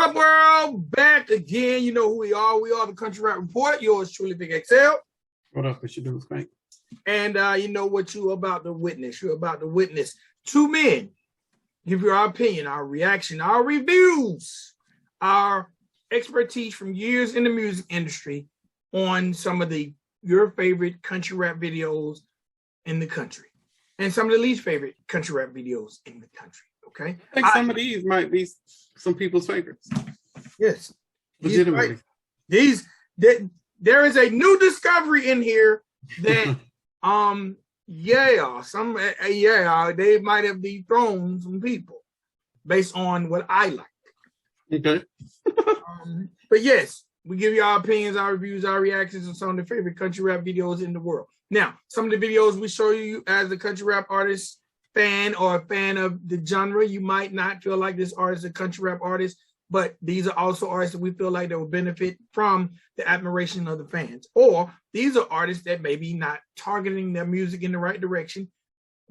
What up, world? Back again. You know who we are. We are the Country Rap Report. Yours truly, Vic XL. What up? What you doing, Spank? And you know what you're about to witness. You're about to witness two men give you our opinion, our reaction, our reviews, our expertise from years in the music industry on some of your favorite country rap videos in the country and some of the least favorite country rap videos in the country. Okay, I think some of these might be some people's favorites. Yes, legitimately. There is a new discovery in here that they might have dethroned some people based on what I like. Okay. But yes, we give you our opinions, our reviews, our reactions on some of the favorite country rap videos in the world. Now, some of the videos we show you as a country rap artist fan or a fan of the genre, you might not feel like this artist is a country rap artist, but these are also artists that we feel like that will benefit from the admiration of the fans. Or these are artists that maybe not targeting their music in the right direction.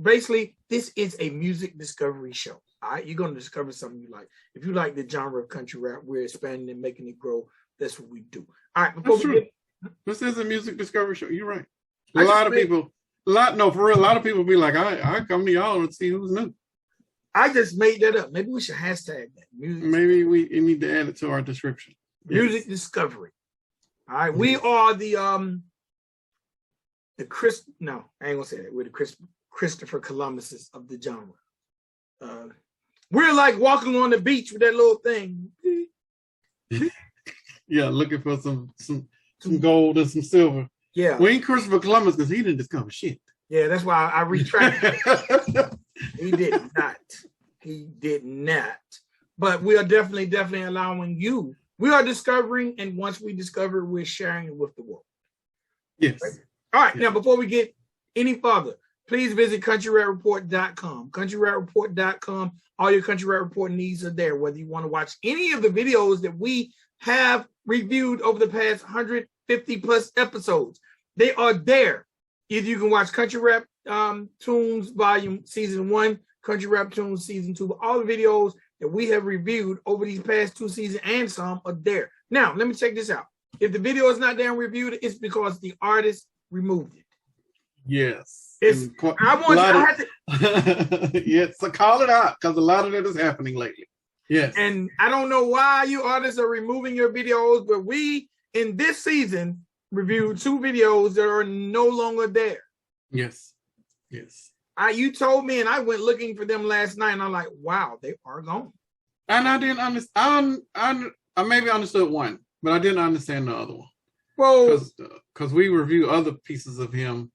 Basically, this is a music discovery show. All right, you're going to discover something you like. If you like the genre of country rap, we're expanding and making it grow. That's what we do. All right, this is a music discovery show. You're right. A lot of people be like, I come to y'all and see who's new. I just made that up. Maybe we should hashtag that. Maybe we need to add it to our description. Music discovery. All right, we are I ain't gonna say that. We're the Christopher Columbus of the genre. We're like walking on the beach with that little thing. Yeah, looking for some gold and some silver. Yeah. We ain't Christopher Columbus because he didn't discover shit. Yeah, that's why I retracted. He did not. He did not. But we are definitely allowing you. We are discovering, and once we discover, we're sharing it with the world. Yes. Right? All right. Now, before we get any further, please visit countryrapreport.com. Countryrapreport.com. All your Country Rap Report needs are there. Whether you want to watch any of the videos that we have reviewed over the past 150 plus episodes, they are there. Either you can watch Country Rap Tunes Volume Season 1, Country Rap Tunes Season 2, but all the videos that we have reviewed over these past 2 seasons and some are there. Now, let me check this out. If the video is not there and reviewed, it's because the artist removed it. Yes. So call it out because a lot of that is happening lately. Yes. And I don't know why you artists are removing your videos, but we, in this season, reviewed 2 videos that are no longer there. Yes. Yes. You told me, and I went looking for them last night, and I'm like, wow, they are gone. And I didn't understand. I maybe understood one, but I didn't understand the other one. Well, because we review other pieces of him,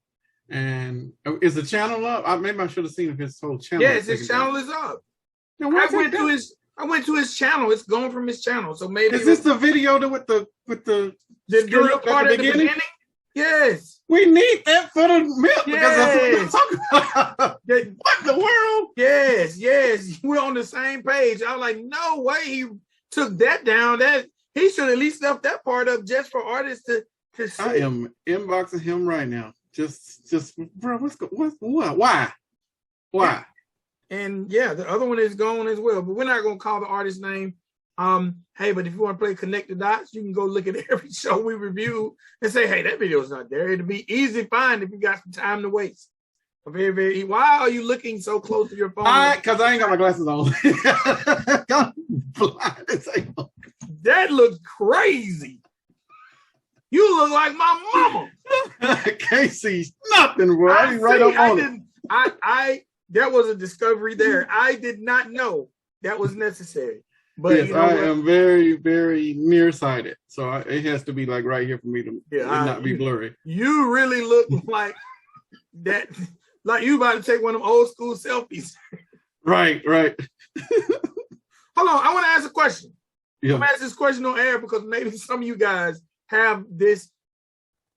and is the channel up? Maybe I should have seen if his whole channel. Yes, his channel is up. Now, I went to his channel. It's gone from his channel. So maybe is this the video with the part at the beginning? Yes. We need that for the milk because that's what we're talking about. What in the world? Yes. We're on the same page. I was like, no way he took that down. That he should at least left that part up just for artists to see. I am inboxing him right now. Just bro, why? Why? And yeah, the other one is gone as well, but we're not gonna call the artist name. Hey, but if you want to play Connect the Dots, you can go look at every show we review and say, hey, that video's not there. It'll be easy to find if you got some time to waste. Why are you looking so close to your phone? Because I ain't got my glasses on. I'm blind as hell. That looks crazy. You look like my mama. I can't see nothing, bro. There was a discovery there. I did not know that was necessary. But yes, I am very, very nearsighted. So it has to be like right here for me to not be blurry. You really look like that, like you about to take one of them old school selfies. Right. Hold on, I want to ask a question. Yeah. I'm going to ask this question on air because maybe some of you guys have this.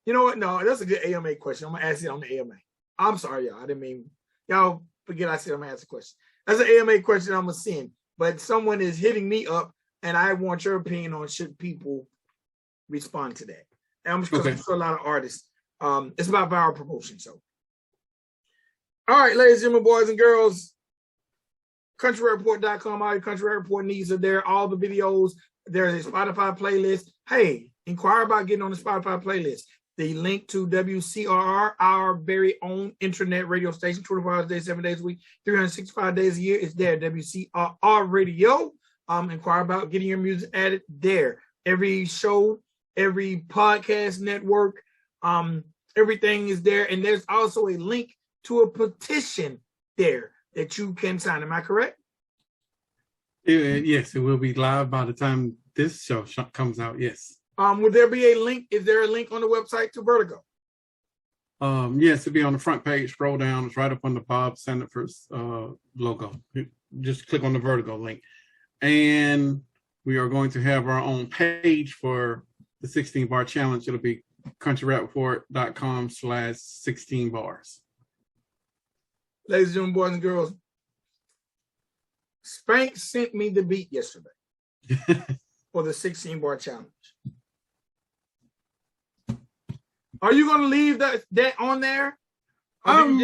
You know what? No, that's a good AMA question. I'm going to ask it on the AMA. I'm sorry, y'all. I didn't mean, y'all forget I said I'm going to ask a question. That's an AMA question I'm going to send. But someone is hitting me up, and I want your opinion on should people respond to that. And I'm just going to a lot of artists. It's about viral promotion. So, all right, ladies and gentlemen, boys and girls, countryrapreport.com. All your Country Rap Report needs are there. All the videos. There's a Spotify playlist. Hey, inquire about getting on the Spotify playlist. The link to WCRR, our very own internet radio station, 24 hours a day, 7 days a week, 365 days a year, is there. WCRR Radio. Inquire about getting your music added there. Every show, every podcast network, everything is there. And there's also a link to a petition there that you can sign. Am I correct? Yes, it will be live by the time this show comes out. Yes. Would there be a link? Is there a link on the website to Vertigo? Yes, it'll be on the front page. Scroll down. It's right up on the Bob Sandiford's logo. Just click on the Vertigo link. And we are going to have our own page for the 16 bar challenge. It'll be countryrapreport.com/16 bars. Ladies and gentlemen, boys and girls, Spank sent me the beat yesterday for the 16 bar challenge. Are you going to leave that on there? I'm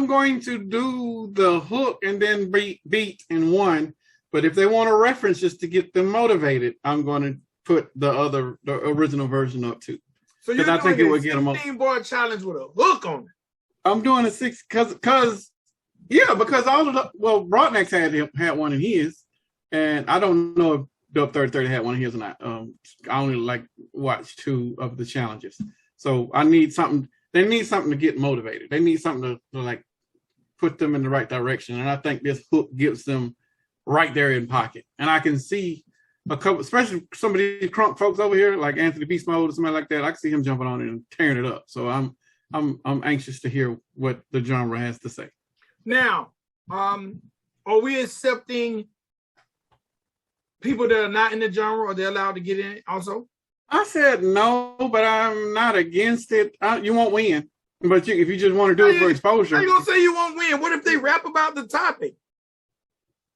going to do the hook and then beat in one. But if they want a reference just to get them motivated, I'm going to put the original version up too. So you're doing it would get them up. 16 bar challenge with a hook on it. I'm doing a six because all of Broadnex had one in his, and I don't know if Dub 3030 had one in his or not. I only watch 2 of the challenges, so I need something. They need something to get motivated. They need something to put them in the right direction, and I think this hook gives them right there in pocket. And I can see a couple, especially some of these crunk folks over here, like Anthony Beast Mode or somebody like that. I can see him jumping on it and tearing it up. So I'm anxious to hear what the genre has to say. Now, are we accepting people that are not in the genre, or they're allowed to get in it also? I said no, but I'm not against it. You won't win, but if you just want to do it for exposure. How you gonna say you won't win? What if they rap about the topic?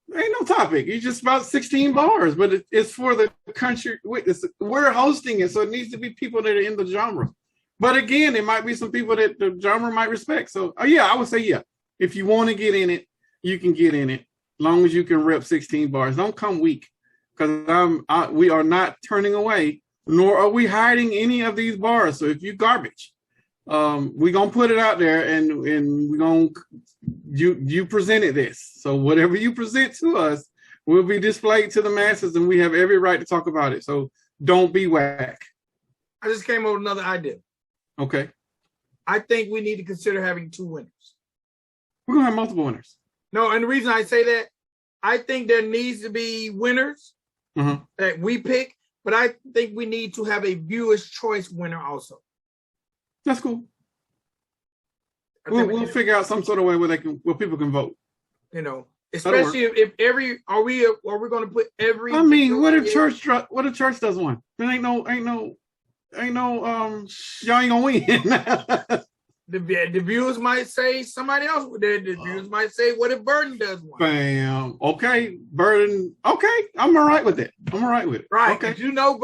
There ain't no topic. It's just about 16 bars, but it's for the country. We're hosting it, so it needs to be people that are in the genre. But again, it might be some people that the genre might respect. So, I would say, yeah. If you want to get in it, you can get in it, as long as you can rep 16 bars. Don't come weak, because we are not turning away, nor are we hiding any of these bars. So if you garbage, we're gonna put it out there, and we're gonna you presented this. So whatever you present to us will be displayed to the masses, and we have every right to talk about it. So don't be whack. I just came up with another idea. Okay. I think we need to consider having 2 winners. We're gonna have multiple winners. No, and the reason I say that, I think there needs to be winners that we pick, but I think we need to have a viewer's choice winner also. That's cool. We'll figure out some sort of way where people can vote. You know, especially if are we going to put every? I mean, what if church does one? There ain't no y'all ain't gonna win. The viewers might say somebody else. The viewers might say, what if Burden does one? Bam. Okay, Burden. Okay, I'm all right with it. Right. Okay. You know,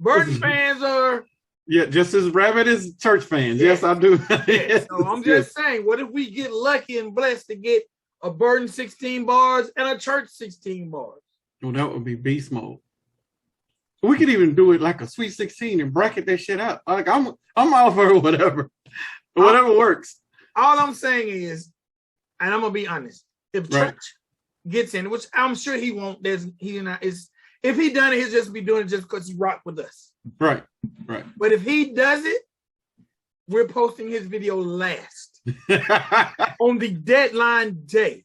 Burden fans are. Yeah, just as rabid as church fans. Yes, I do. Yes. So I'm just saying, what if we get lucky and blessed to get a Burden 16 bars and a church 16 bars? Well, that would be beast mode. We could even do it like a Sweet 16 and bracket that shit out. Like I'm all for whatever. Whatever works. All I'm saying is, and I'm gonna be honest, if church gets in, which I'm sure he won't, if he done it, he'll just be doing it just because he rocked with us. Right. But if he does it, we're posting his video last on the deadline day,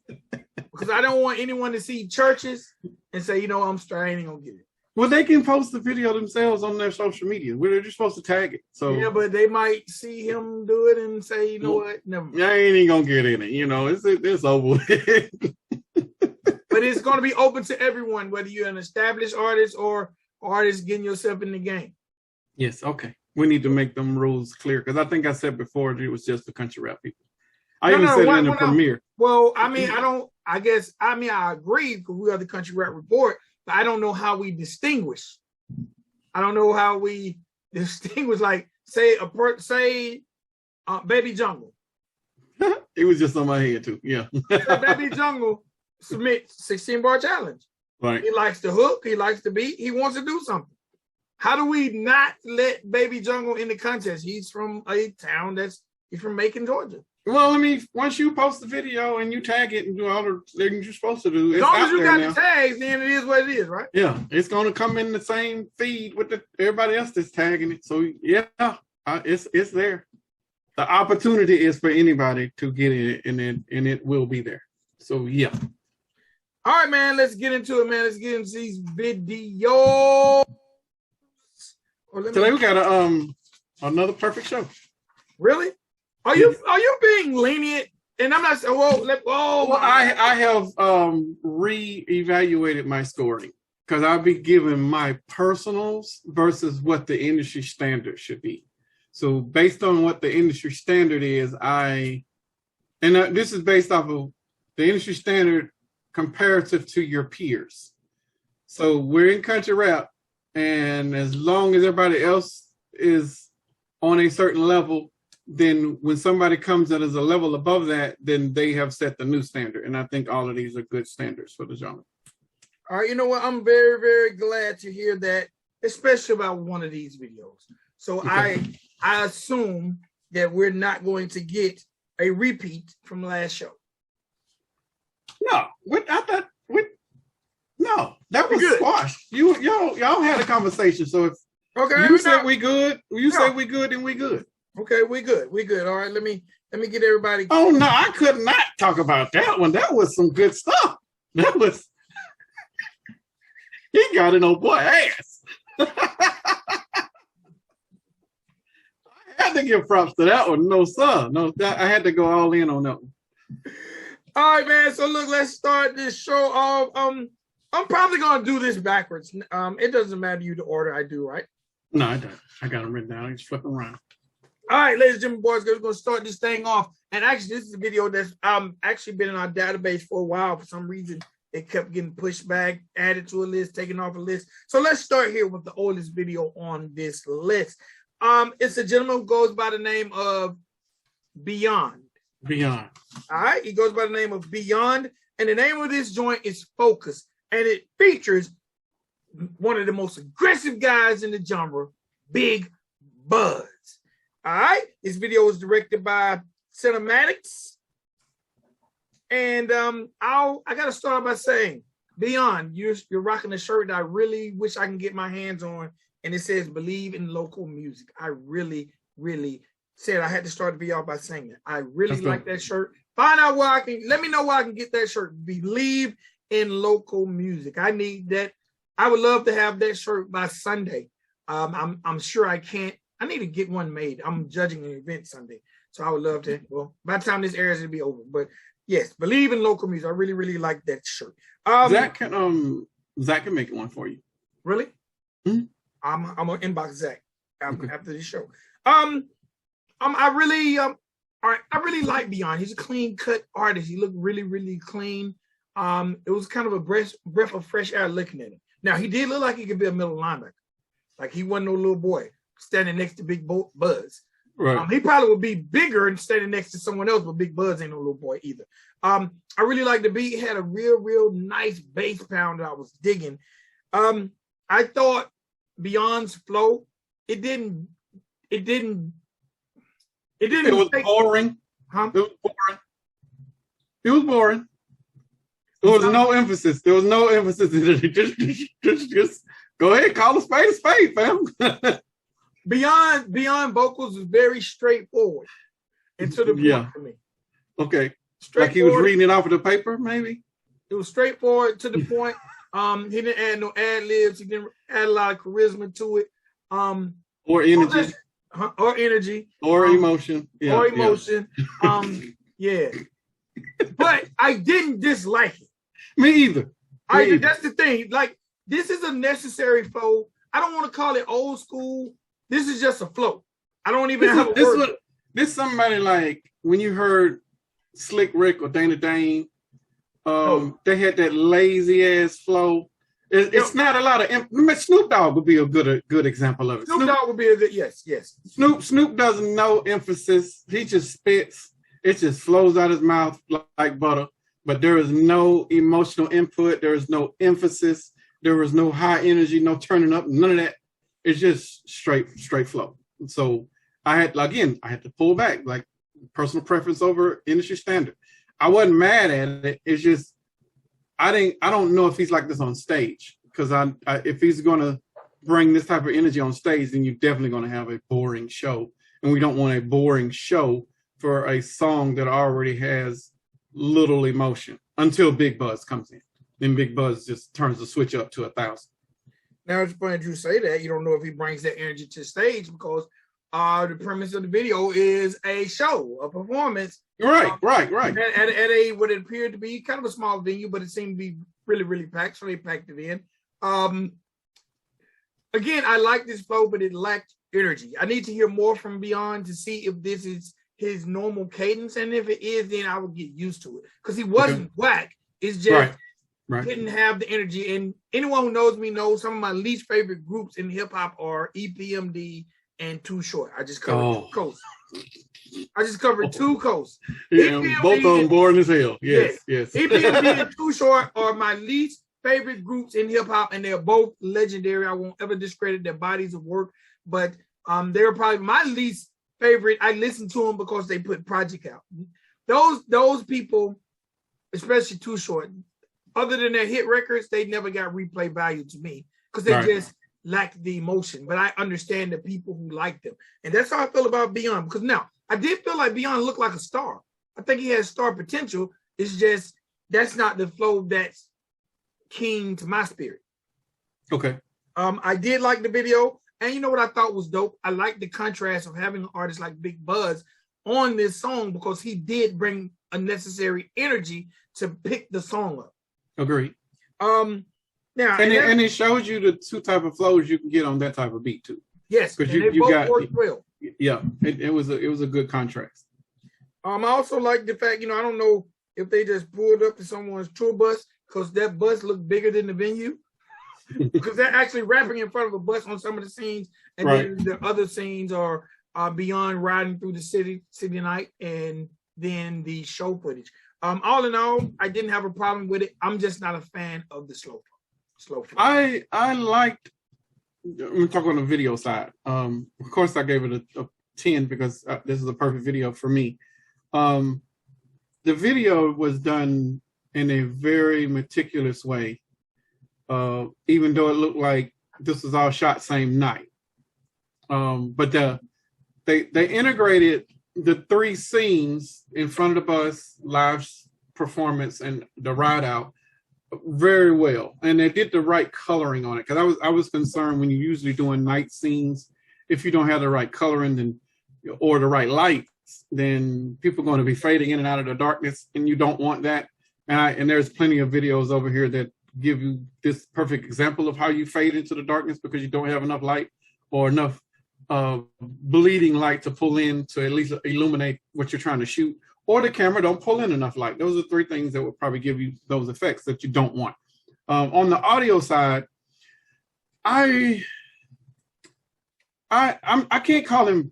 because I don't want anyone to see churches and say, I'm straight, I ain't gonna get it. Well, they can post the video themselves on their social media. They're just supposed to tag it. So yeah, but they might see him do it and say, you know what? Never mind. I ain't even gonna get in it. It's over. But it's gonna be open to everyone, whether you're an established artist or artist getting yourself in the game. Yes. Okay. We need to make them rules clear, because I think I said before it was just the country rap people. I said it in the premiere. Well, I agree, because we are the Country Rap Report. I don't know how we distinguish. Like, say Baby Jungle. It was just on my head too. Yeah. Baby Jungle submit 16-bar challenge. Right. He likes the hook. He likes the beat. He wants to do something. How do we not let Baby Jungle in the contest? He's from a town he's from Macon, Georgia. Well, I mean, once you post the video and you tag it and do all the things you're supposed to do, as long as you got the tags, then it is what it is, right? Yeah, it's going to come in the same feed with everybody else that's tagging it. So yeah, it's there. The opportunity is for anybody to get it, and it will be there. So yeah. All right, man. Let's get into it, man. Let's get into these videos. Today we got another perfect show. Really? Are you being lenient? And I'm not saying, I have re-evaluated my scoring because I'll be giving my personals versus what the industry standard should be. So based on what the industry standard is, this is based off of the industry standard comparative to your peers. So we're in country rap, and as long as everybody else is on a certain level, then when somebody comes in as a level above that, then they have set the new standard. And I think all of these are good standards for the genre. All right, you know what? I'm very, very glad to hear that, especially about one of these videos. So okay. I assume that we're not going to get a repeat from last show. No, that was good. Squashed. Y'all had a conversation. So if you said we good, say we good, then we good. Okay, we good. All right, let me get everybody. Oh no, I could not talk about that one. That was some good stuff. That was he got an old boy ass. I had to give props to that one. No, sir. No, I had to go all in on that one. All right, man. So look, let's start this show off. I'm probably gonna do this backwards. It doesn't matter the order I do, right? No, I don't. I got them written down. I just flip around. All right, ladies and gentlemen, boys, we're going to start this thing off. And actually, this is a video that's actually been in our database for a while. For some reason, it kept getting pushed back, added to a list, taken off a list. So let's start here with the oldest video on this list. It's a gentleman who goes by the name of Byand. Byand. All right, he goes by the name of Byand. And the name of this joint is Focus. And it features one of the most aggressive guys in the genre, Big Buzz. All right, this video was directed by Cinematics, and I got to start by saying, Byand, you're rocking a shirt that I really wish I can get my hands on, and it says "Believe in Local Music." I really, really said I had to start the video by saying that. I really like that shirt. Find out where let me know where I can get that shirt. Believe in Local Music. I need that. I would love to have that shirt by Sunday. I'm sure I can't. I need to get one made. I'm judging an event Sunday, so I would love to. Well, by the time this airs, it'll be over. But yes, Believe in Local Music. I really, really like that shirt. Zach can make one for you. Really? Mm-hmm. I'm gonna inbox Zach after this show. I really like Byand. He's a clean cut artist. He looked really, really clean. It was kind of a breath of fresh air looking at him. Now he did look like he could be a middle linebacker. Like he wasn't no little boy standing next to Big Buzz. Right. He probably would be bigger and standing next to someone else, but Big Buzz ain't no little boy either. I really like the beat. It had a real nice bass pound that I was digging. I thought Byand's flow, it was boring. Huh? It was boring. There was no emphasis. There was no emphasis in it. Just go ahead, call a spade, fam. Byand vocals is very straightforward and to the point for me. Okay. Like he was reading it off of the paper, maybe? It was straightforward to the point. He didn't add no ad-libs. He didn't add a lot of charisma to it. Or energy. Or energy. Or emotion. Yeah, or emotion. Yeah. But I didn't dislike it. Me either. That's the thing. Like, this is a necessary flow. I don't want to call it old school. This is just a flow. I don't even have a word. This somebody like when you heard Slick Rick or Dana Dane, they had that lazy ass flow. It's not a lot of Snoop Dogg would be a good example of it. Snoop Dogg would be a good yes. Snoop doesn't know emphasis. He just spits. It just flows out his mouth like butter. but there is no emotional input. There is no emphasis. There was no high energy, no turning up, none of that. It's just straight flow. So I had to pull back, like personal preference over industry standard. I wasn't mad at it. It's just I don't know if he's like this on stage, because if he's gonna bring this type of energy on stage, then you're definitely gonna have a boring show, and we don't want a boring show for a song that already has little emotion until Big Buzz comes in. Then Big Buzz just turns the switch up to 1,000. Now it's funny you say that. You don't know if he brings that energy to the stage, because the premise of the video is a show, a performance. Right. At a what it appeared to be kind of a small venue, but it seemed to be really, really packed. So they packed it in. Again, I like this flow, but it lacked energy. I need to hear more from Byand to see if this is his normal cadence, and if it is, then I would get used to it, because he wasn't whack. It's just didn't have the energy. And anyone who knows me knows some of my least favorite groups in hip hop are EPMD and Too Short. I just covered two coasts. Two coasts. Yeah, both of them boring as hell. Yes. EPMD and Too Short are my least favorite groups in hip hop, and they're both legendary. I won't ever discredit their bodies of work, but they're probably my least favorite. I listen to them because they put Project out. Those people, especially Too Short, other than their hit records, they never got replay value to me, because they just lacked the emotion. But I understand the people who like them, and that's how I feel about Byand. Because now I did feel like Byand looked like a star. I think he has star potential. It's just that's not the flow that's keen to my spirit. Okay. I did like the video. And you know what I thought was dope? I like the contrast of having an artist like Big Buzz on this song, because he did bring a necessary energy to pick the song up. Agreed. Now and it shows you the two type of flows you can get on that type of beat too. Yes, because you both worked well. Yeah, it was a good contrast. I also like the fact, I don't know if they just pulled up to someone's tour bus, because that bus looked bigger than the venue. Because they're actually rapping in front of a bus on some of the scenes, and then the other scenes are Byand riding through the city night, and then the show footage. All in all, I didn't have a problem with it. I'm just not a fan of the slow flow. I liked. I'm talking on the video side. Of course, I gave it a 10 because this is a perfect video for me. The video was done in a very meticulous way. Even though it looked like this was all shot same night. But they integrated the three scenes in front of the bus, live performance, and the ride out very well. And they did the right coloring on it. Because I was concerned when you're usually doing night scenes, if you don't have the right coloring or the right lights, then people are going to be fading in and out of the darkness, and you don't want that. And there's plenty of videos over here that give you this perfect example of how you fade into the darkness because you don't have enough light or enough bleeding light to pull in to at least illuminate what you're trying to shoot, or the camera don't pull in enough light. Those are three things that will probably give you those effects that you don't want. On the audio side, I can't call him.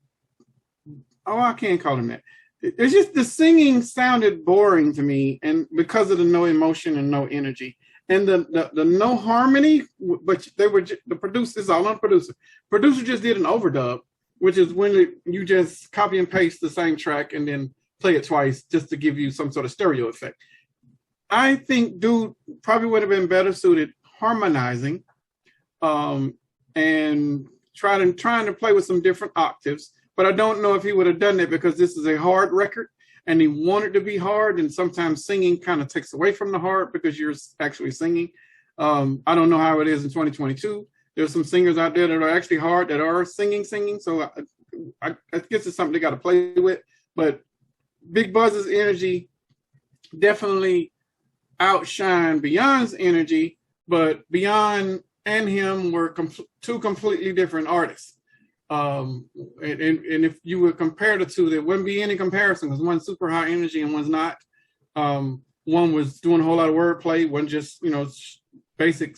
Oh, I can't call him that. It's just the singing sounded boring to me, and because of the no emotion and no energy. And the no harmony, but they were the producers, all on producer. Producer just did an overdub, which is when you just copy and paste the same track and then play it twice just to give you some sort of stereo effect. I think dude probably would have been better suited harmonizing, and trying to play with some different octaves. But I don't know if he would have done that because this is a hard record. And he wanted to be hard, and sometimes singing kind of takes away from the hard because you're actually singing. I don't know how it is in 2022. There's some singers out there that are actually hard that are singing. So I guess it's something they got to play with. But Big Buzz's energy definitely outshined Byand's energy, but Byand and him were two completely different artists. And if you would compare the two, there wouldn't be any comparison because one's super high energy and one's not. One was doing a whole lot of wordplay, one just basic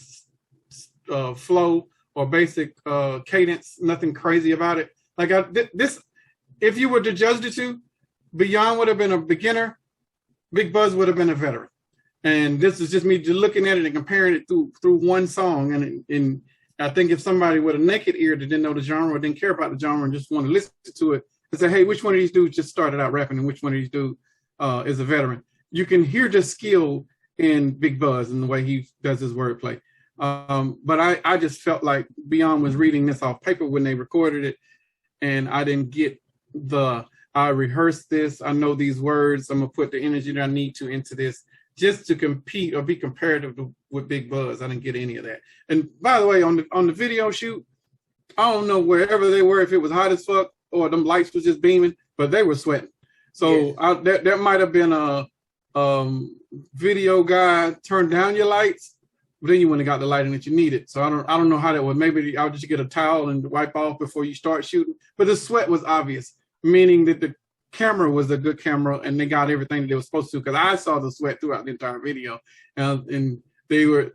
flow or basic cadence, nothing crazy about it. Like this, if you were to judge the two, Byand would have been a beginner, Big Buzz would have been a veteran. And this is just me just looking at it and comparing it through one song. And I think if somebody with a naked ear that didn't know the genre, didn't care about the genre, and just want to listen to it and say, hey, which one of these dudes just started out rapping and which one of these dudes is a veteran? You can hear the skill in Big Buzz and the way he does his wordplay. But I just felt like Byand was reading this off paper when they recorded it, and I didn't get I rehearsed this, I know these words, I'm gonna put the energy that I need to into this just to compete or be comparative with Big Buzz. I didn't get any of that. And by the way, on the video shoot, I don't know wherever they were, if it was hot as fuck or them lights was just beaming, but they were sweating. So yeah. That might have been a video guy turn down your lights, but then you wouldn't have got the lighting that you needed. So I don't know how that would. Maybe I'll just get a towel and wipe off before you start shooting. But the sweat was obvious, meaning that the camera was a good camera and they got everything that they were supposed to, because I saw the sweat throughout the entire video. And they were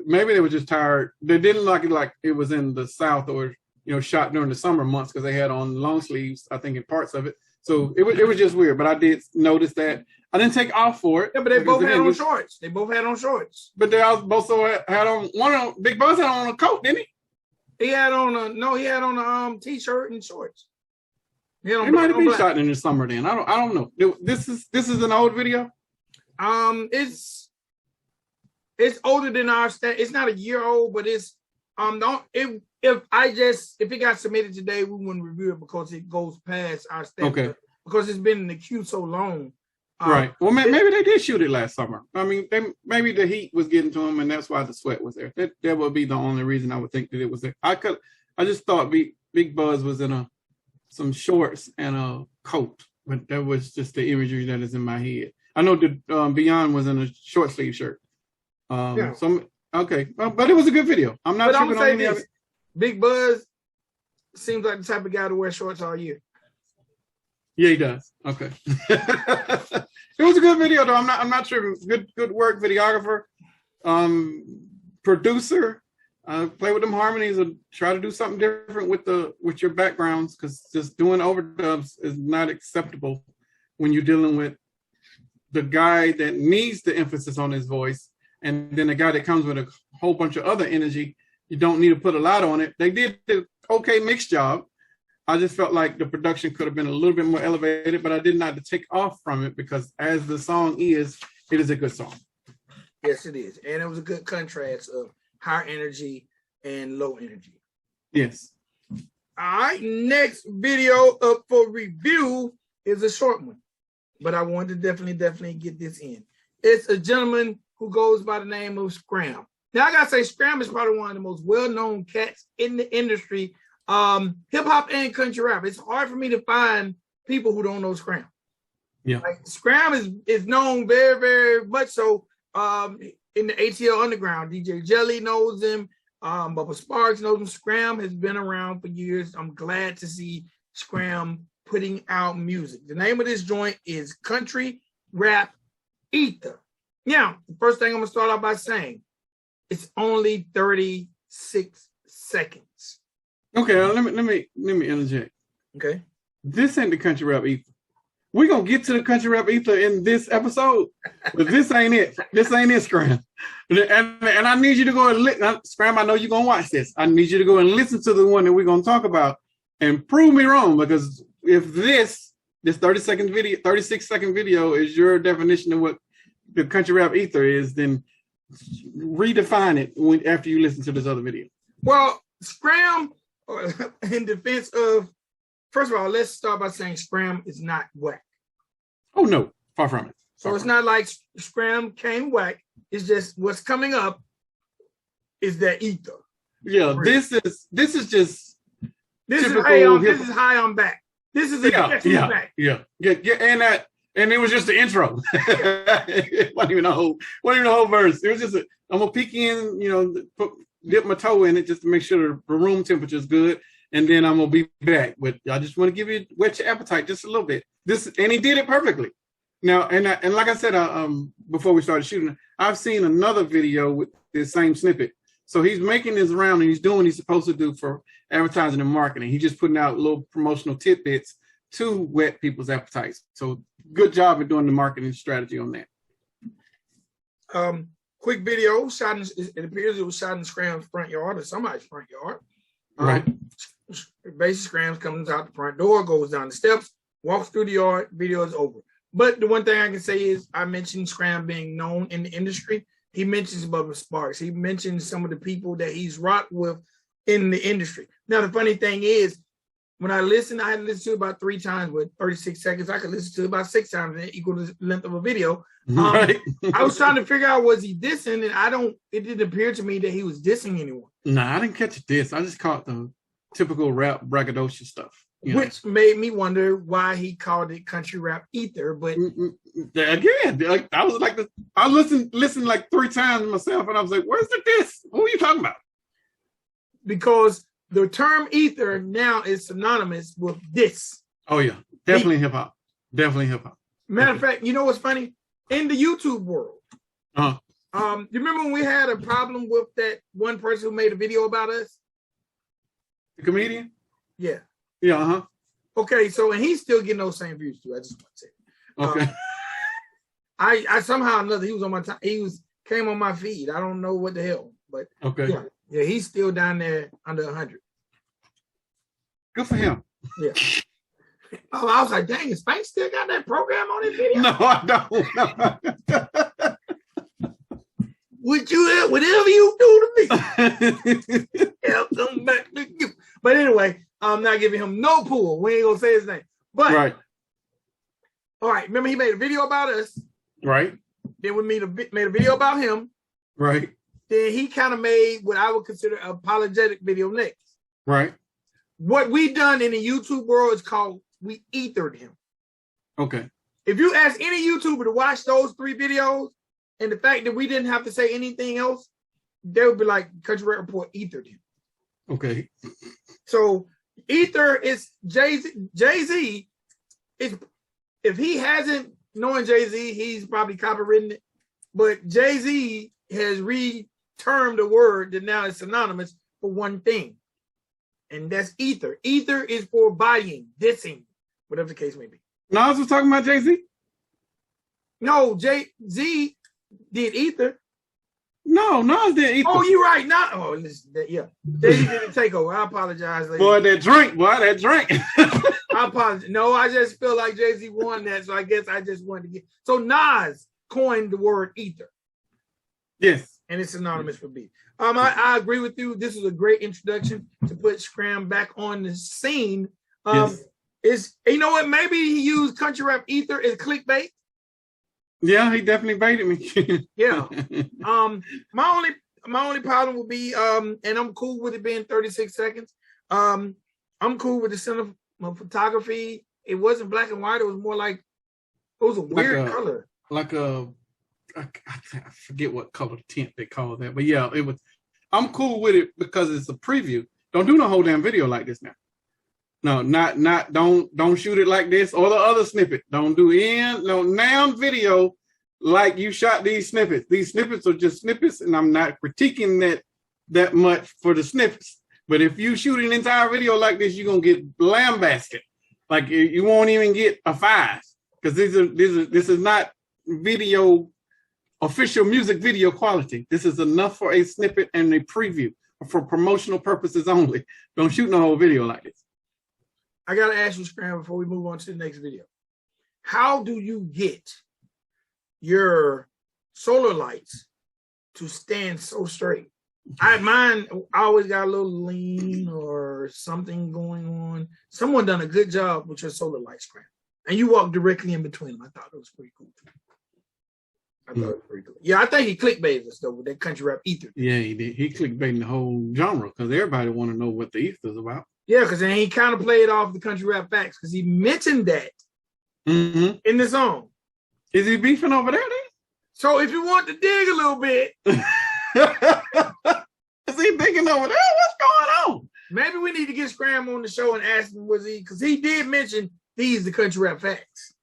just tired. They didn't like it was in the South or shot during the summer months, because they had on long sleeves, I think, in parts of it. So it was just weird. But I did notice that. I didn't take off for it. Yeah, but they both had on shorts. They both had on shorts. But they also had on Big Buzz had on a coat, didn't he? He had on a t-shirt and shorts. It might have been shot in the summer then. I don't know. This is an old video. It's older than our it's not a year old, but it's if it got submitted today, we wouldn't review it because it goes past our standard. Okay. Because it's been in the queue so long. Right. Well, maybe they did shoot it last summer. I mean, maybe the heat was getting to them, and that's why the sweat was there. That would be the only reason I would think that it was there. I just thought Big Buzz was in some shorts and a coat, but that was just the imagery that is in my head. I know that Byand was in a short sleeve shirt. Yeah. Okay, well, but it was a good video. I'm not tripping on any of it. Big Buzz seems like the type of guy to wear shorts all year. Yeah, he does. Okay. It was a good video though. I'm not tripping. Good work, videographer, producer. Play with them harmonies or try to do something different with your backgrounds, because just doing overdubs is not acceptable when you're dealing with the guy that needs the emphasis on his voice, and then the guy that comes with a whole bunch of other energy. You don't need to put a lot on it. They did the okay mix job. I just felt like the production could have been a little bit more elevated, but I did not take off from it, because as the song is, it is a good song. Yes, it is. And it was a good contrast of high energy and low energy. Yes. All right, next video up for review is a short one, but I wanted to definitely get this in. It's a gentleman who goes by the name of Scramn. Now, I gotta say, Scramm is probably one of the most well-known cats in the industry, hip-hop and country rap. It's hard for me to find people who don't know Scramm. Yeah. Like, Scramm is known very, very much so in the ATL Underground. DJ Jelly knows him. Bubba Sparks knows him. Scramm has been around for years. I'm glad to see Scramm putting out music. The name of this joint is Country Rap Ether. Now, the first thing I'm gonna start off by saying, it's only 36 seconds. Okay, let me interject. Okay. This ain't the country rap ether. We're gonna get to the country rap ether in this episode, but this ain't it. This ain't it, Scram. And I need you to go and listen. Scram, I know you're gonna watch this. I need you to go and listen to the one that we're gonna talk about and prove me wrong, because if this 36-second video is your definition of what the country rap ether is, then redefine it after you listen to this other video. Well, Scram, in defense of, first of all, let's start by saying Scram is not whack. Oh no, far from it. So it's not like Scram came whack. It's just what's coming up is that ether. Yeah, this is high on back. This is back. Yeah, and it was just the intro. It wasn't even a whole verse. It was just I'm gonna peek in, dip my toe in it just to make sure the room temperature is good, and then I'm gonna be back. But I just want to give you whet your appetite just a little bit. And he did it perfectly. Now, and like I said, before we started shooting, I've seen another video with this same snippet. So he's making this round and he's doing what he's supposed to do for advertising and marketing. He's just putting out little promotional tidbits to whet people's appetites. So good job at doing the marketing strategy on that. quick video shot in, it appears it was shot in Scramm's front yard or somebody's front yard. Right. Basically, Scram comes out the front door, goes down the steps, walks through the yard, video is over. But the one thing I can say is I mentioned Scram being known in the industry. He mentions Bubba Sparks. He mentions some of the people that he's rocked with in the industry. Now, the funny thing is, when I listened, I had to listen to it about 3 times with 36 seconds. I could listen to it about 6 times and equal the length of a video. Right. I was trying to figure out, was he dissing? And it didn't appear to me that he was dissing anyone. Nah, I didn't catch a diss. I just caught the typical rap braggadocious stuff. Which made me wonder why he called it country rap ether. But again, like I listened like 3 times myself, and I was like, "Where's the diss? What are you talking about?" Because the term ether now is synonymous with diss. Oh yeah, definitely hip hop. Definitely hip hop. Matter of fact, you know what's funny? In the YouTube world, you remember when we had a problem with that one person who made a video about us? The comedian? Yeah. Yeah, Okay, so and he's still getting those same views too. I just want to say. Okay. I somehow or another he was on my time. Came on my feed. I don't know what the hell, but okay. Yeah, he's still down there under 100. Good for him. Yeah. Oh, I was like, dang, is Spank still got that program on his video? No, I don't. Whatever you do to me, I'll come back to you. But anyway, I'm not giving him no pull. We ain't gonna say his name. But right. All right, remember he made a video about us. Right. Then we made a video about him. Right. Then he kind of made what I would consider an apologetic video next. Right. What we done in the YouTube world is called we ethered him. Okay. If you ask any YouTuber to watch those 3 videos, and the fact that we didn't have to say anything else, they would be like, Country Rap Report ethered him. Okay. So ether is Jay-Z is, if he hasn't known Jay-Z, he's probably copywritten it. But Jay-Z has re-termed a word that now is synonymous for one thing. And that's ether. Ether is for buying, dissing, whatever the case may be. Nas was talking about Jay-Z? No, Jay-Z did ether. No, Nas did ether. Oh, you're right. Yeah. Jay-Z did a takeover. I apologize, ladies. Boy, that drink. I apologize. No, I just feel like Jay-Z won that, so I guess I just wanted to get. So Nas coined the word ether. Yes. And it's synonymous for beef. I agree with you. This is a great introduction to put Scram back on the scene. Yes. Is you know what? Maybe he used country rap ether as clickbait. Yeah, he definitely baited me. Yeah. My only problem would be, and I'm cool with it being 36 seconds. I'm cool with the cinematography. It wasn't black and white. It was more like it was a weird color. I forget what color tint they call that, but yeah, it was. I'm cool with it because it's a preview. Don't do no whole damn video like this now. No, don't shoot it like this or the other snippet. Don't do now video like you shot these snippets. These snippets are just snippets, and I'm not critiquing that much for the snippets. But if you shoot an entire video like this, you're gonna get lambasted. Like you won't even get a 5 because this is not official music video quality. This is enough for a snippet and a preview for promotional purposes only. Don't shoot no whole video like this. I got to ask you, Scram, before we move on to the next video. How do you get your solar lights to stand so straight? Mine always got a little lean or something going on. Someone done a good job with your solar light, Scram. And you walk directly in between them. I thought it was pretty cool. Yeah, I think he clickbaited us, though, with that country rap ether. Yeah, he did. He clickbaiting the whole genre because everybody want to know what the ether is about. Yeah, because then he kind of played off the country rap facts because he mentioned that in the song. Is he beefing over there then? So if you want to dig a little bit. Is he digging over there? What's going on? Maybe we need to get Scram on the show and ask him, because he did mention these the country rap facts.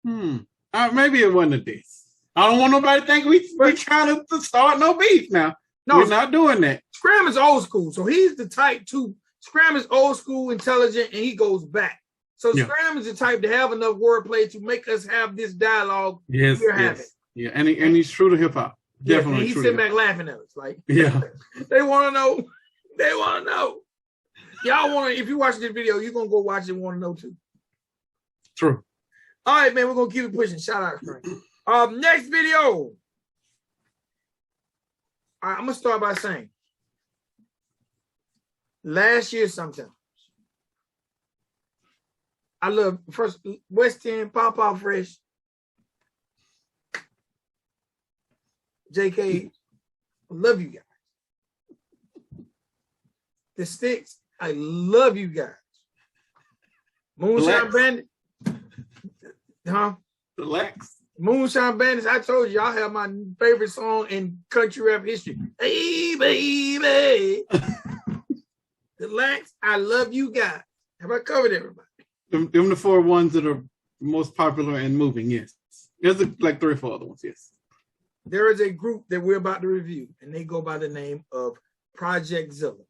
Maybe it wasn't a diss. I don't want nobody to think we trying to start no beef now. No, we're not doing that. Scram is old school, so he's the type to. Scram is old school, intelligent, and he goes back. So Scram is the type to have enough wordplay to make us have this dialogue we're having. Yeah, and he's true to hip hop. Definitely. Yeah, he's sitting back laughing at us. Like, yeah. They want to know. They want to know. Y'all want to, if you watch this video, you're going to go watch it and want to know too. True. All right, man, we're going to keep it pushing. Shout out, Frank. Next video. All right, I'm going to start by saying, last year sometimes, I love, first, West End, Pop Fresh, JK, I love you guys. The Sticks, I love you guys. Moonshine Bandit, huh? Relax. Moonshine Bandits, I told you, y'all have my favorite song in country rap history. Hey, baby. Relax, I love you guys. Have I covered everybody? Them the 4 ones that are most popular and moving, yes. There's like 3 or 4 other ones, yes. There is a group that we're about to review, and they go by the name of Project Zilla.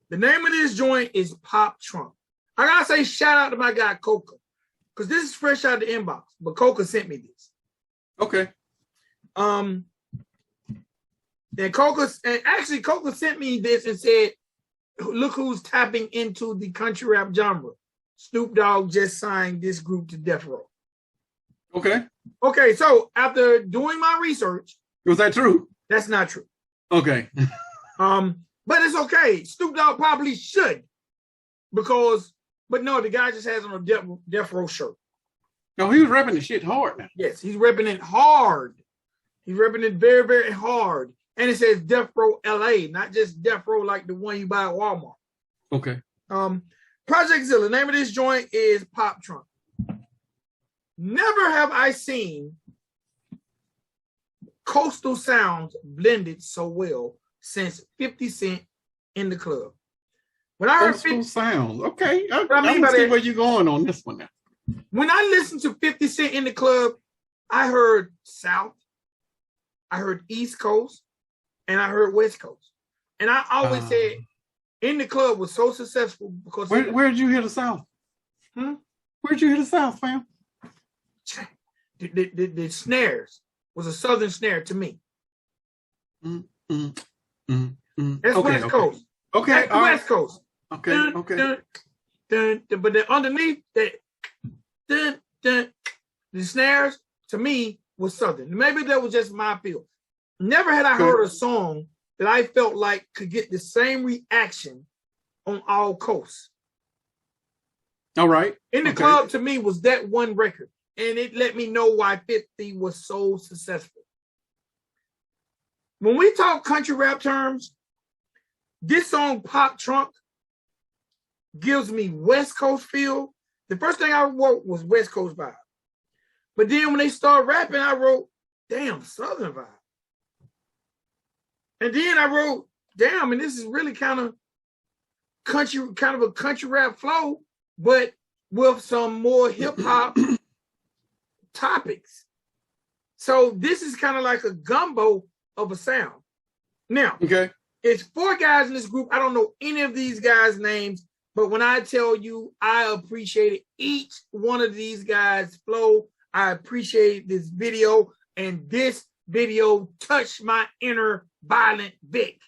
The name of this joint is Pop Trunk. I gotta say shout out to my guy Coca, because this is fresh out the inbox, but Coca sent me this. Okay. And Coca sent me this and said, look who's tapping into the country rap genre. Snoop Dogg just signed this group to Death Row. Okay. Okay, so after doing my research, was that true? That's not true. Okay. But it's okay. Snoop Dogg probably should, but no, the guy just has on a Death Row shirt. No, he was repping the shit hard now. Yes, he's repping it hard. He's repping it very, very hard. And it says Death Row LA, not just Death Row like the one you buy at Walmart. Okay. Project Zilla, the name of this joint is Pop Trunk. Never have I seen coastal sounds blended so well since 50 Cent in the club. When I heard coastal sounds, okay. I mean see where you're going on this one now. When I listened to 50 Cent in the club, I heard South, I heard East Coast, and I heard West Coast. And I always said In the Club was so successful because where'd you hear the South? Where'd you hear the South, fam? The snares was a Southern snare to me. That's West Coast. Okay, that's West Coast. Okay, okay. But then underneath that, the snares to me was Southern. Maybe that was just my feel. Never had I heard a song that I felt like could get the same reaction on all coasts. All right. In the Club to me was that one record. And it let me know why 50 was so successful. When we talk country rap terms, this song Pop Trunk gives me West Coast feel. The first thing I wrote was West Coast vibe. But then when they started rapping, I wrote, damn, Southern vibe. And then I wrote, damn, and this is really kind of a country rap flow, but with some more hip hop topics. So this is kind of like a gumbo of a sound. Now, it's 4 guys in this group. I don't know any of these guys' names, but when I tell you I appreciated each one of these guys' flow, I appreciate this video, and this video touched my inner violent Vic.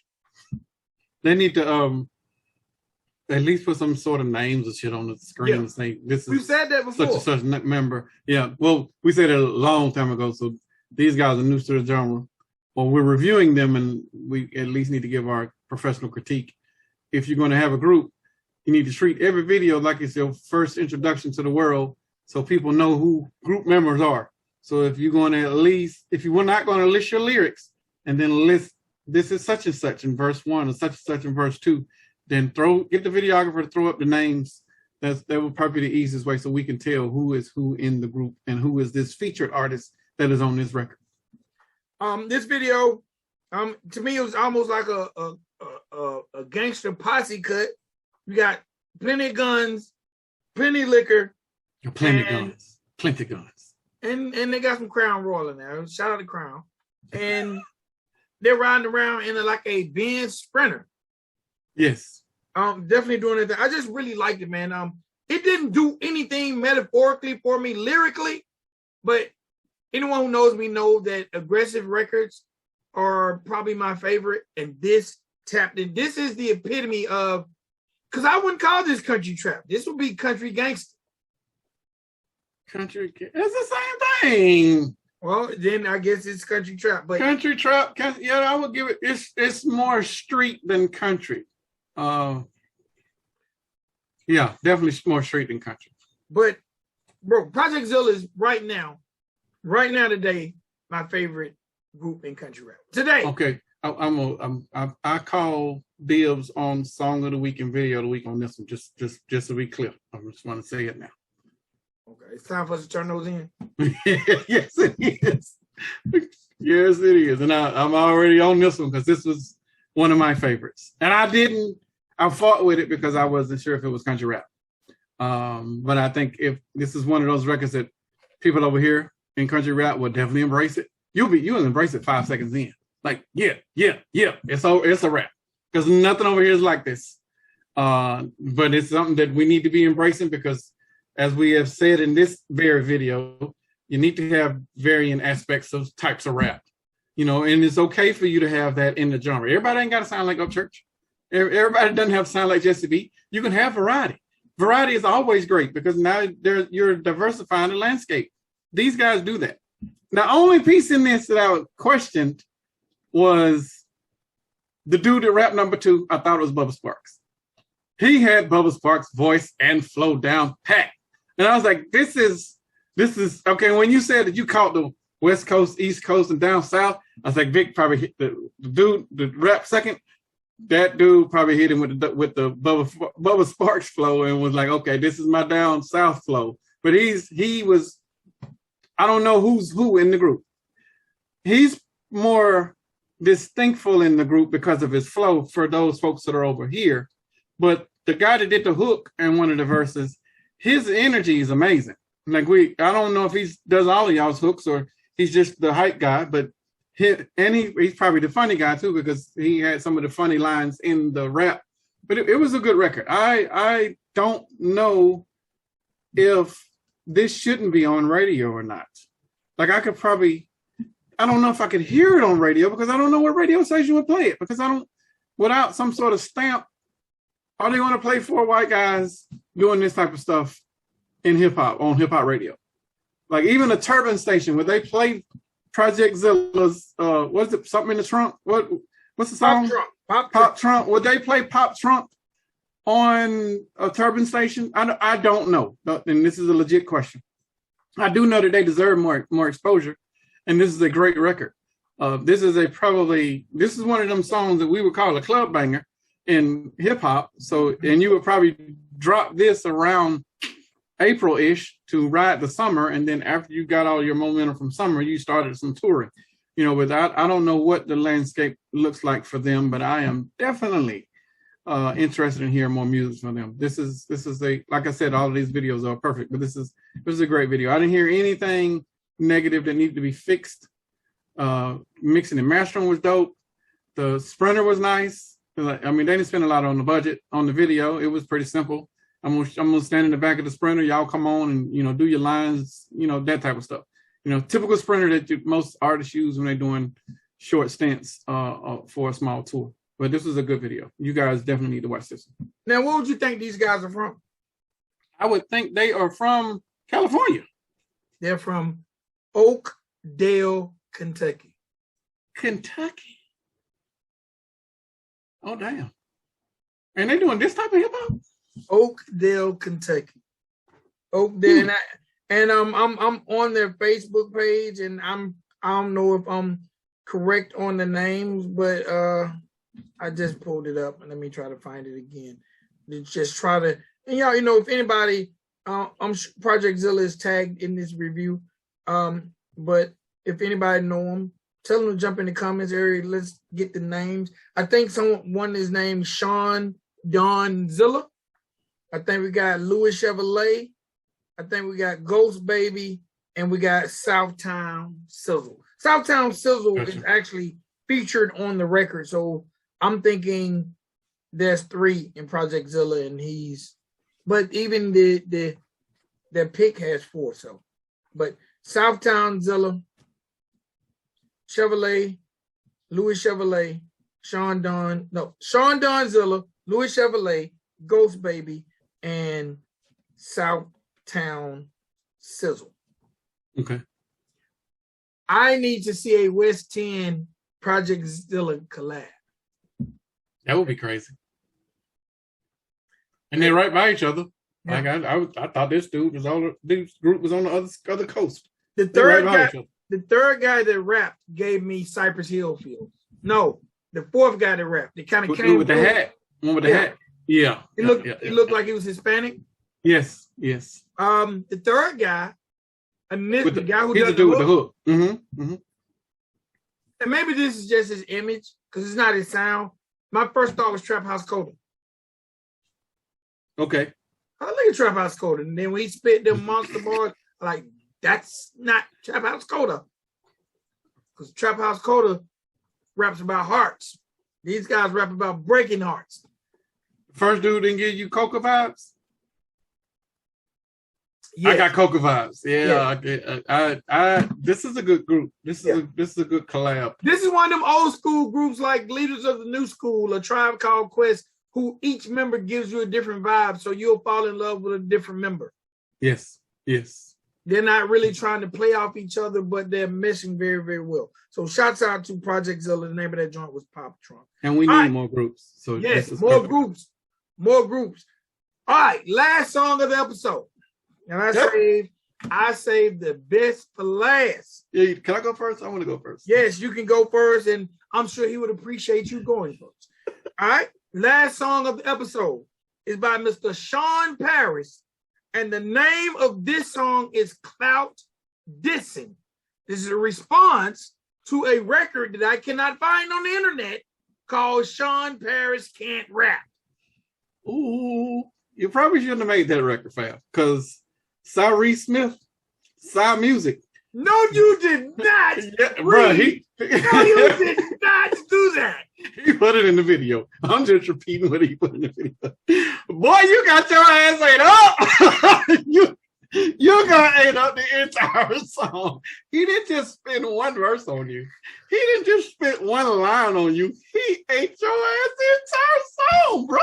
They need to at least put some sort of names or shit on the screen and say this is. We've said that before. Such and such member. Yeah. Well, we said it a long time ago, so these guys are new to the genre. Well, we're reviewing them, and we at least need to give our professional critique. If you're going to have a group, you need to treat every video like it's your first introduction to the world, so people know who group members are. So if you're going to if you were not going to list your lyrics and then list this is such and such in verse 1 and such in verse 2, then get the videographer to throw up the names. That would probably be the easiest way, so we can tell who is who in the group and who is this featured artist that is on this record. This video, to me, it was almost like a gangster posse cut. You got plenty of guns, plenty of liquor, plenty of guns, and they got some Crown Royal in there. Shout out to Crown, and they're riding around in like a Benz Sprinter. Yes. Definitely doing it. I just really liked it, man. It didn't do anything metaphorically for me lyrically, but anyone who knows me know that aggressive records are probably my favorite, and this tapped in. This is the epitome of, because I wouldn't call this country trap. This would be country gangster. Country, it's the same thing. Well, then I guess it's country trap. But country trap, yeah, I would give it. It's more street than country. Yeah, definitely more street than country. But bro, Project Zilla is right now today, my favorite group in country rap today. Okay, I call dibs on song of the week and video of the week on this one. Just to be clear, I just want to say it now. Okay, it's time for us to turn those in. Yes, it is. Yes, it is, and I'm already on this one because this was one of my favorites, and I fought with it because I wasn't sure if it was country rap. But I think if this is one of those records that people over here in country rap will definitely embrace it. You'll embrace it 5 seconds in. Like, yeah. It's a rap. Because nothing over here is like this. But it's something that we need to be embracing because as we have said in this very video, you need to have varying aspects of types of rap. And it's okay for you to have that in the genre. Everybody ain't got to sound like Upchurch. Everybody doesn't have to sound like Jesse B. You can have variety. Variety is always great because now you're diversifying the landscape. These guys do that. The only piece in this that I questioned was the dude that rapped number 2. I thought it was Bubba Sparks. He had Bubba Sparks' voice and flow down pat. And I was like, this is okay. When you said that you caught the West Coast, East Coast, and down South, I was like, Vic probably hit the dude, the rap second. That dude probably hit him with the Bubba Sparks flow and was like, okay, this is my down South flow. But he was, I don't know who's who in the group. He's more distinctful in the group because of his flow for those folks that are over here. But the guy that did the hook in one of the verses, his energy is amazing. Like I don't know if he does all of y'all's hooks or he's just the hype guy, but he's probably the funny guy too because he had some of the funny lines in the rap. But it was a good record. I don't know if this shouldn't be on radio or not. Like I don't know if I could hear it on radio because I don't know what radio station would play it because without some sort of stamp, are they going to play 4 white guys doing this type of stuff in hip hop on hip hop radio? Like even a Turban station where they play Project Zilla's, what's it? Something in the trunk? What's the song? Pop Trunk. Would they play Pop Trunk on a Turban station? I don't know. And this is a legit question. I do know that they deserve more exposure. And this is a great record. This is one of them songs that we would call a club banger in hip hop. So, and you would probably drop this around April-ish to ride the summer, and then after you got all your momentum from summer, you started some touring. I don't know what the landscape looks like for them, but I am definitely interested in hearing more music from them. This is like I said, all of these videos are perfect, but this is a great video. I didn't hear anything negative that needed to be fixed. Mixing and mastering was dope. The Sprinter was nice. They didn't spend a lot on the budget on the video. It was pretty simple. I'm gonna stand in the back of the Sprinter. Y'all come on and do your lines, that type of stuff. Typical Sprinter that most artists use when they're doing short stints for a small tour. But this was a good video. You guys definitely need to watch this one. Now, where would you think these guys are from? I would think they are from California. They're from Oakdale, Kentucky. Kentucky. Oh damn! And they're doing this type of hip hop. Oakdale, Kentucky. Oakdale, and I'm on their Facebook page, and I don't know if I'm correct on the names, but I just pulled it up, and let me try to find it again. Just try to, and y'all, if anybody, Project Zilla is tagged in this review, but if anybody know them, tell them to jump in the comments area. Let's get the names. I think one is named Shawn Zilla. I think we got Louis Chevrolet. I think we got Ghost Baby, and we got Southtown Sizzle. Southtown Sizzle is actually featured on the record, so I'm thinking there's 3 in Project Zilla, and but even the pick has 4. So, but Southtown Zilla, Chevrolet, Louis Chevrolet, Shawn Don Zilla, Louis Chevrolet, Ghost Baby, and Southtown Sizzle. Okay. I need to see a West 10 Project Zilla collab. That would be crazy. And they're right by each other. Yeah. Like I thought this group was on the other coast. The third guy that rapped gave me Cypress Hill feels. No, the fourth guy that rapped. They kind of came with the hat. One with the hat. Yeah. He looked like he was Hispanic. Yes. The third guy, the guy who does the dude with the hook. Mm-hmm. And maybe this is just his image because it's not his sound. My first thought was Trap House Coda. Okay. I look at Trap House Coda, and then when he spit them monster bars, like that's not Trap House Coda. Because Trap House Coda raps about hearts. These guys rap about breaking hearts. First dude didn't give you Coca vibes? Yes. I got Coca vibes. Yeah. I this is a good group. This is a good collab. This is one of them old school groups like Leaders of the New School, A Tribe Called Quest, who each member gives you a different vibe, so you'll fall in love with a different member. Yes. They're not really trying to play off each other, but they're meshing very, very well. So shouts out to Project Zilla. The name of that joint was Pop Trunk. And we need more groups. So yes, more groups. All right, last song of the episode. And I saved the best for last. Yeah, can I go first? I want to go first. Yes, you can go first, and I'm sure he would appreciate you going first. All right, last song of the episode is by Mr. Shawn Paris, and the name of this song is Clout Dissing. This is a response to a record that I cannot find on the internet called Shawn Paris Can't Rap. Ooh, you probably shouldn't have made that record, fam, because Cyree Smith, Cy Music. No, you did not. Yeah, bro, no, you did not do that. He put it in the video. I'm just repeating what he put in the video. Boy, you got your ass ate up. You got ate up the entire song. He didn't just spit one verse on you. He didn't just spit one line on you. He ate your ass the entire song, bro.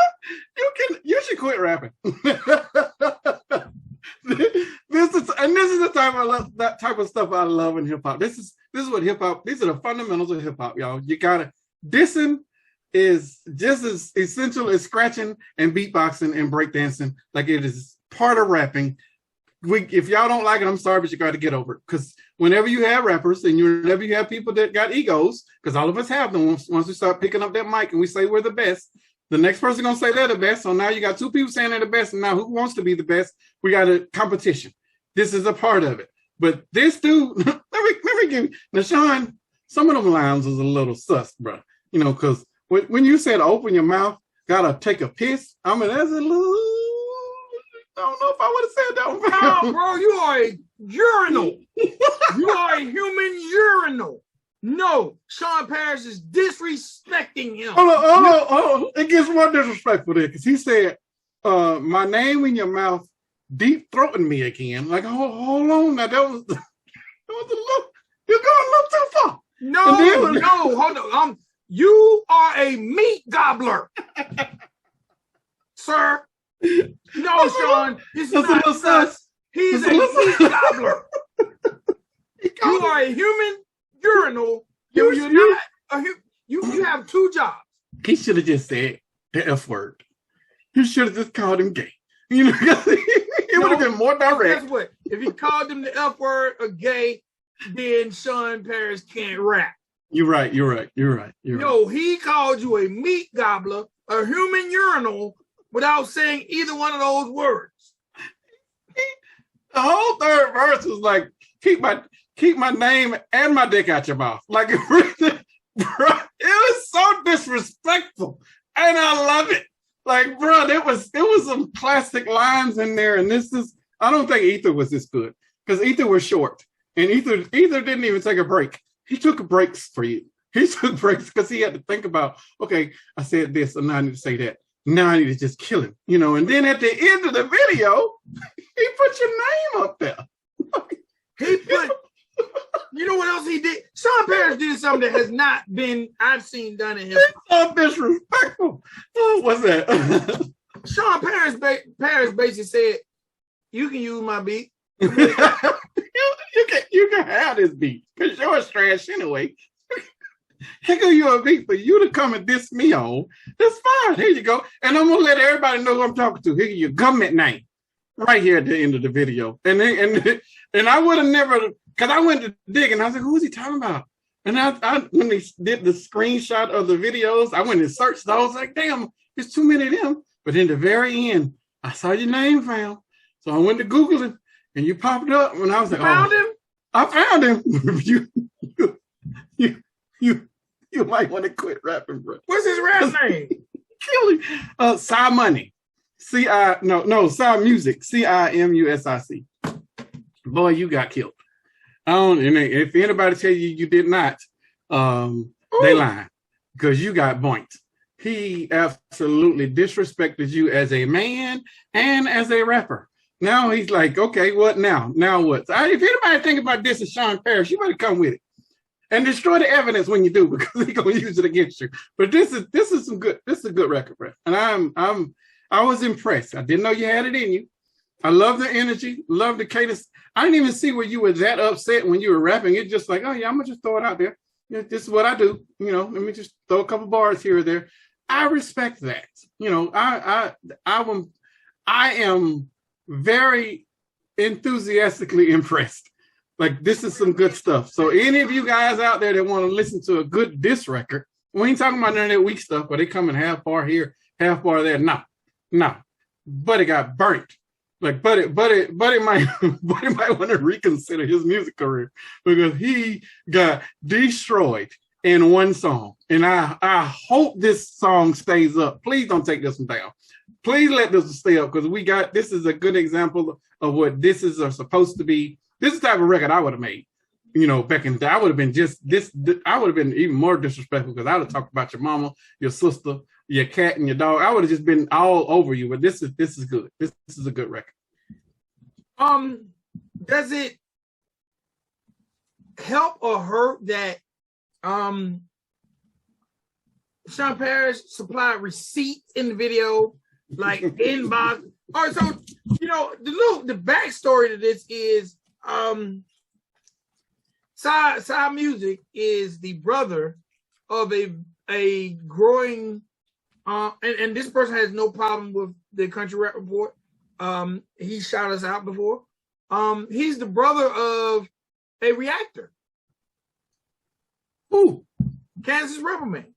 You should quit rapping. This is the that type of stuff I love in hip hop. This is what hip hop. These are the fundamentals of hip hop, y'all. You gotta dissing is just as essential as scratching and beatboxing and breakdancing. Like it is part of rapping. If y'all don't like it, I'm sorry, but you got to get over it. Because whenever you have rappers and whenever you have people that got egos, because all of us have them. Once we start picking up that mic and we say we're the best, the next person gonna say they're the best. So now you got two people saying they're the best, and now who wants to be the best? We got a competition. This is a part of it. But this dude, let me give now, Shawn, some of them lines was a little sus, bro. You know, because when you said open your mouth, gotta take a piss. I mean, that's a little. I don't know if I would have said that one. No, bro, you are a urinal. You are a human urinal. No, Shawn Paris is disrespecting him. Hold on. It gets more disrespectful there because he said, my name in your mouth, deep throating me again. Like, hold on. Now, that was a little, you're going a little too far. No, hold on. You are a meat gobbler, sir. No, Shawn, this is not sus. He's a meat gobbler. You are a human urinal. You're not you have two jobs. He should have just said the F word. He should have just called him gay. You know, it would have been more direct. Guess what? If he called him the F word or gay, then Shawn Paris can't rap. You're right. No, he called you a meat gobbler, a human urinal, without saying either one of those words. The whole third verse was like, keep my name and my dick out your mouth. Like, it was so disrespectful. And I love it. Like, bro, there was some classic lines in there. And I don't think Ether was this good. Because Ether was short. And Ether didn't even take a break. He took breaks for you. He took breaks because he had to think about, okay, I said this, and now I need to say that. Now I need to just kill him, you know. And then at the end of the video, he put your name up there. He put is something that has not been I've seen done in hip hop. So disrespectful. Oh, what's that? Shawn Paris basically said, "You can use my beat. you can have this beat because yours trash anyway. Here go you a beat for you to come and diss me on. That's fine. Here you go. And I'm gonna let everybody know who I'm talking to. Here your government name, right here at the end of the video. And I would have never, because I went to dig and I was like, who is he talking about? And I when they did the screenshot of the videos, I went and searched those. Like, damn, there's too many of them. But in the very end, I saw your name found, so I went to Google it, and you popped up, and I was like, found him. I found him. You might want to quit rapping, bro. What's his rap name? Kill Cy Money. Cy Music. CIMUSIC. Boy, you got killed. And if anybody tell you you did not, they lying because you got boinked. He absolutely disrespected you as a man and as a rapper. Now he's like, okay, what now? Now what? So if anybody think about this as Shawn Paris, you better come with it. And destroy the evidence when you do, because he's gonna use it against you. But this is a good record, bro. And I was impressed. I didn't know you had it in you. I love the energy, love the cadence. I didn't even see where you were that upset when you were rapping. It's just like, oh yeah, I'm gonna just throw it out there. This is what I do. Let me just throw a couple bars here or there. I respect that. I am very enthusiastically impressed. Like, this is some good stuff. So any of you guys out there that want to listen to a good diss record, we ain't talking about none of that weak stuff, but they coming half bar here, half bar there. No. Buddy got burnt. Like, Buddy might want to reconsider his music career because he got destroyed in one song. And I hope this song stays up. Please don't take this one down. Please let this stay up because this is a good example of what this is supposed to be. This is the type of record I would have made, back in the day. I would have been I would have been even more disrespectful because I would have talked about your mama, your sister, your cat, and your dog. I would have just been all over you, but this is good. This is a good record. Does it help or hurt that Shawn Paris supplied receipts in the video, like inbox? All right, so the backstory to this is Psy Music is the brother of a growing and this person has no problem with the Country Rap Report. He shot us out before. He's the brother of a reactor. Who? Kansas Rebel Man.